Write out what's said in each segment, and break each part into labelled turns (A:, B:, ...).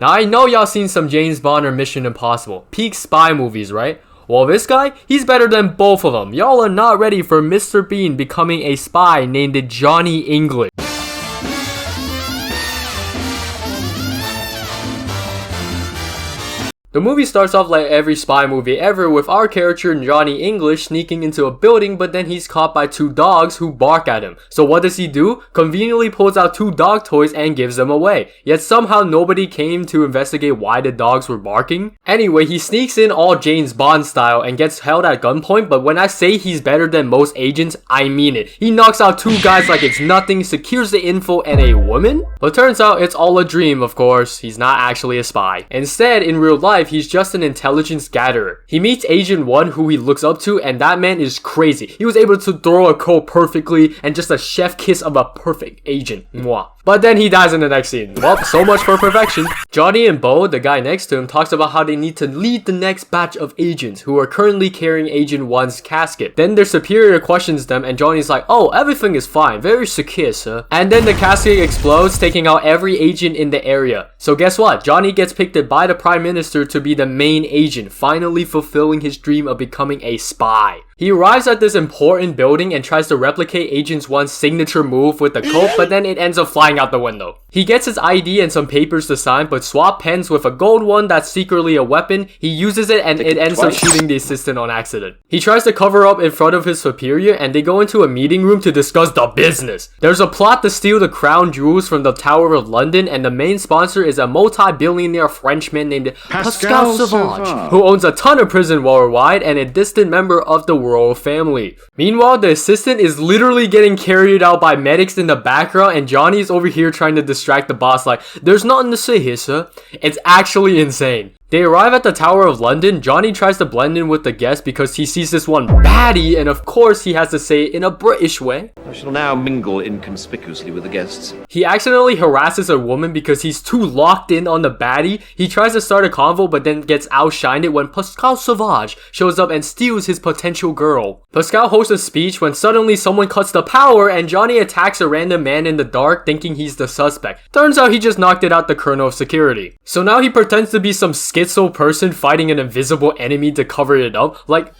A: Now I know y'all seen some James Bond or Mission Impossible, peak spy movies, right? Well, this guy, he's better than both of them. Y'all are not ready for Mr. Bean becoming a spy named Johnny English. The movie starts off like every spy movie ever, with our character Johnny English sneaking into a building, but then he's caught by two dogs who bark at him. So what does he do? Conveniently pulls out two dog toys and gives them away. Yet somehow nobody came to investigate why the dogs were barking. Anyway, he sneaks in all James Bond style and gets held at gunpoint, but when I say he's better than most agents, I mean it. He knocks out two guys like it's nothing, secures the info, and a woman? But turns out it's all a dream, of course. He's not actually a spy. Instead, in real life, he's just an intelligence gatherer. He meets Agent 1 who he looks up to, and that man is crazy. He was able to throw a code perfectly and just a chef kiss of a perfect agent. Mwah. But then he dies in the next scene. Well, so much for perfection. Johnny and Bo, the guy next to him, talks about how they need to lead the next batch of agents who are currently carrying Agent 1's casket. Then their superior questions them and Johnny's like, oh, everything is fine, very secure, sir. And then the casket explodes, taking out every agent in the area. So guess what? Johnny gets picked by the Prime Minister to be the main agent, finally fulfilling his dream of becoming a spy. He arrives at this important building and tries to replicate Agent 1's signature move with the coat, but then it ends up flying out the window. He gets his ID and some papers to sign, but swap pens with a gold one that's secretly a weapon. He uses it and it ends up shooting the assistant on accident. He tries to cover up in front of his superior and they go into a meeting room to discuss the business. There's a plot to steal the crown jewels from the Tower of London, and the main sponsor is a multi-billionaire Frenchman named Pascal Sauvage, who owns a ton of prison worldwide and a distant member of the royal family. Meanwhile, the assistant is literally getting carried out by medics in the background, and Johnny's over here trying to distract the boss like, there's nothing to say here, sir. It's actually insane. They arrive at the Tower of London. Johnny tries to blend in with the guests because he sees this one baddie, and of course he has to say it in a British way.
B: I shall now mingle inconspicuously with the guests.
A: He accidentally harasses a woman because he's too locked in on the baddie. He tries to start a convo but then gets outshined when Pascal Sauvage shows up and steals his potential girl. Pascal hosts a speech when suddenly someone cuts the power and Johnny attacks a random man in the dark thinking he's the suspect. Turns out he just knocked it out the colonel of security. So now he pretends to be some schizo person fighting an invisible enemy to cover it up. Like,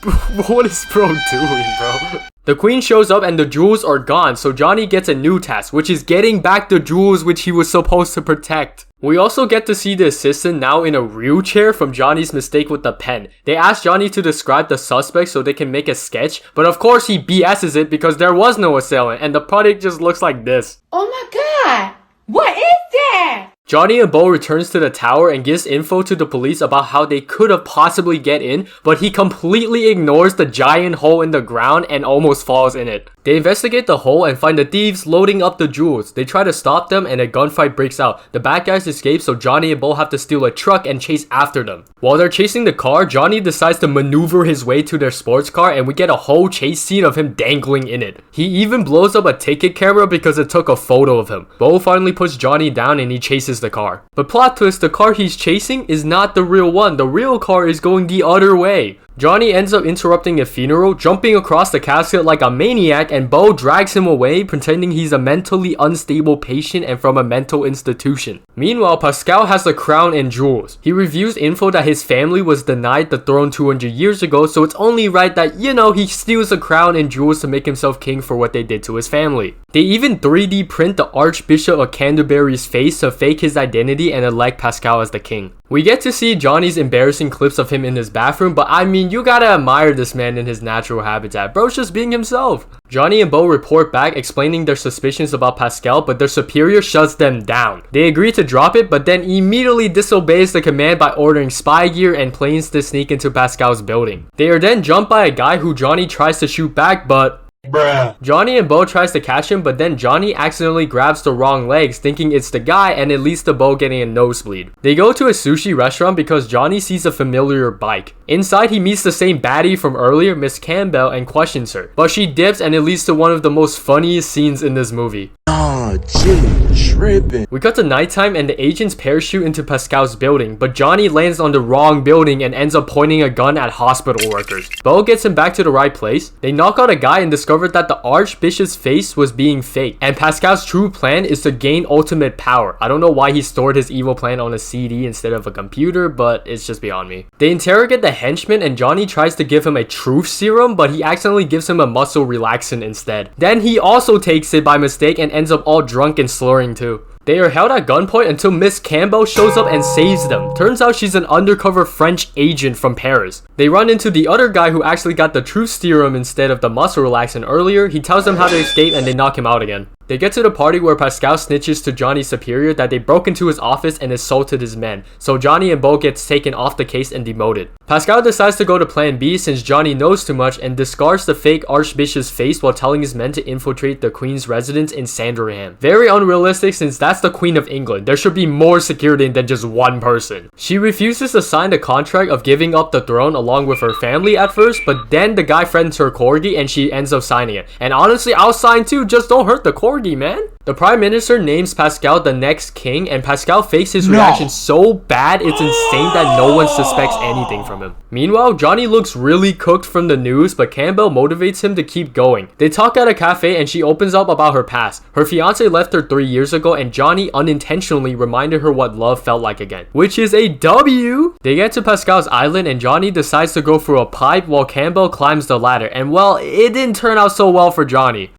A: what is bro doing, bro? The queen shows up and the jewels are gone, so Johnny gets a new task, which is getting back the jewels which he was supposed to protect. We also get to see the assistant now in a wheelchair from Johnny's mistake with the pen. They ask Johnny to describe the suspect so they can make a sketch, but of course he BS's it because there was no assailant and the product just looks like this.
C: Oh my god! What is that?
A: Johnny and Bo returns to the tower and gives info to the police about how they could have possibly get in, but he completely ignores the giant hole in the ground and almost falls in it. They investigate the hole and find the thieves loading up the jewels. They try to stop them and a gunfight breaks out. The bad guys escape, so Johnny and Bo have to steal a truck and chase after them. While they're chasing the car, Johnny decides to maneuver his way to their sports car and we get a whole chase scene of him dangling in it. He even blows up a ticket camera because it took a photo of him. Bo finally puts Johnny down and he chases the car. But plot twist, the car he's chasing is not the real one. The real car is going the other way. Johnny ends up interrupting a funeral, jumping across the casket like a maniac, and Bo drags him away, pretending he's a mentally unstable patient and from a mental institution. Meanwhile, Pascal has the crown and jewels. He reviews info that his family was denied the throne 200 years ago, so it's only right that, he steals the crown and jewels to make himself king for what they did to his family. They even 3D print the Archbishop of Canterbury's face to fake his identity and elect Pascal as the king. We get to see Johnny's embarrassing clips of him in his bathroom, but I mean, you gotta admire this man in his natural habitat. Bro's just being himself. Johnny and Bo report back explaining their suspicions about Pascal, but their superior shuts them down. They agree to drop it, but then immediately disobeys the command by ordering spy gear and planes to sneak into Pascal's building. They are then jumped by a guy who Johnny tries to shoot back, but bruh. Johnny and Bo tries to catch him, but then Johnny accidentally grabs the wrong legs, thinking it's the guy, and it leads to Bo getting a nosebleed. They go to a sushi restaurant because Johnny sees a familiar bike. Inside, he meets the same baddie from earlier, Miss Campbell, and questions her. But she dips, and it leads to one of the most funniest scenes in this movie.
D: Nah, Jimmy tripping.
A: We cut to nighttime and the agents parachute into Pascal's building, but Johnny lands on the wrong building and ends up pointing a gun at hospital workers. Bo gets him back to the right place. They knock out a guy and discover that the Archbishop's face was being faked, and Pascal's true plan is to gain ultimate power. I don't know why he stored his evil plan on a CD instead of a computer, but it's just beyond me. They interrogate the henchman and Johnny tries to give him a truth serum, but he accidentally gives him a muscle relaxant instead. Then he also takes it by mistake and ends up all drunk and slurring too. They are held at gunpoint until Miss Campbell shows up and saves them. Turns out she's an undercover French agent from Paris. They run into the other guy who actually got the truth serum instead of the muscle relaxant earlier. He tells them how to escape and they knock him out again. They get to the party where Pascal snitches to Johnny's superior that they broke into his office and assaulted his men, so Johnny and Bo gets taken off the case and demoted. Pascal decides to go to plan B since Johnny knows too much and discards the fake Archbishop's face while telling his men to infiltrate the Queen's residence in Sandringham. Very unrealistic since that's the Queen of England. There should be more security than just one person. She refuses to sign the contract of giving up the throne along with her family at first, but then the guy threatens her corgi and she ends up signing it. And honestly, I'll sign too, just don't hurt the corgi, man. The Prime Minister names Pascal the next king, and Pascal fakes his reaction so bad it's insane that no one suspects anything from him. Meanwhile, Johnny looks really cooked from the news, but Campbell motivates him to keep going. They talk at a cafe and she opens up about her past. Her fiance left her 3 years ago and Johnny unintentionally reminded her what love felt like again, which is a W. They get to Pascal's island and Johnny decides to go through a pipe while Campbell climbs the ladder, and well, it didn't turn out so well for Johnny.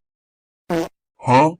D: Huh?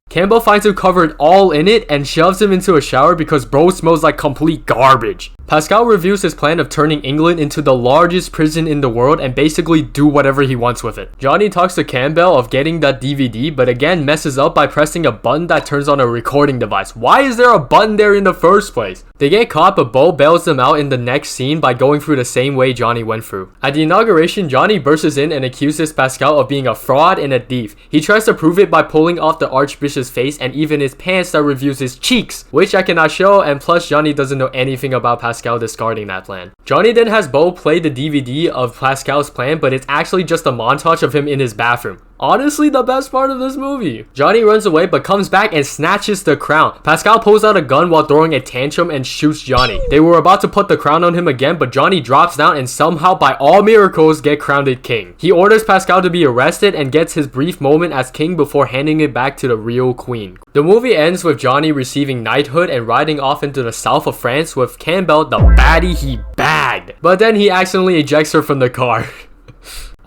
A: Campbell finds him covered all in it and shoves him into a shower because bro smells like complete garbage. Pascal reviews his plan of turning England into the largest prison in the world and basically do whatever he wants with it. Johnny talks to Campbell of getting that DVD, but again messes up by pressing a button that turns on a recording device. Why is there a button there in the first place? They get caught, but Bo bails them out in the next scene by going through the same way Johnny went through. At the inauguration, Johnny bursts in and accuses Pascal of being a fraud and a thief. He tries to prove it by pulling off the Archbishop's face and even his pants that reveals his cheeks, which I cannot show, and plus Johnny doesn't know anything about Pascal discarding that plan. Johnny then has Bo play the DVD of Pascal's plan, but it's actually just a montage of him in his bathroom. Honestly, the best part of this movie. Johnny runs away but comes back and snatches the crown. Pascal pulls out a gun while throwing a tantrum and shoots Johnny. They were about to put the crown on him again, but Johnny drops down and somehow by all miracles get crowned king. He orders Pascal to be arrested and gets his brief moment as king before handing it back to the real queen. The movie ends with Johnny receiving knighthood and riding off into the south of France with Campbell, the baddie he bagged. But then he accidentally ejects her from the car.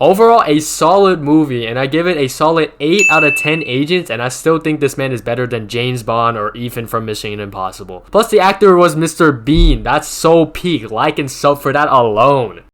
A: Overall, a solid movie, and I give it a solid 8 out of 10 agents, and I still think this man is better than James Bond or Ethan from Mission Impossible. Plus, the actor was Mr. Bean. That's so peak. Like and sub for that alone.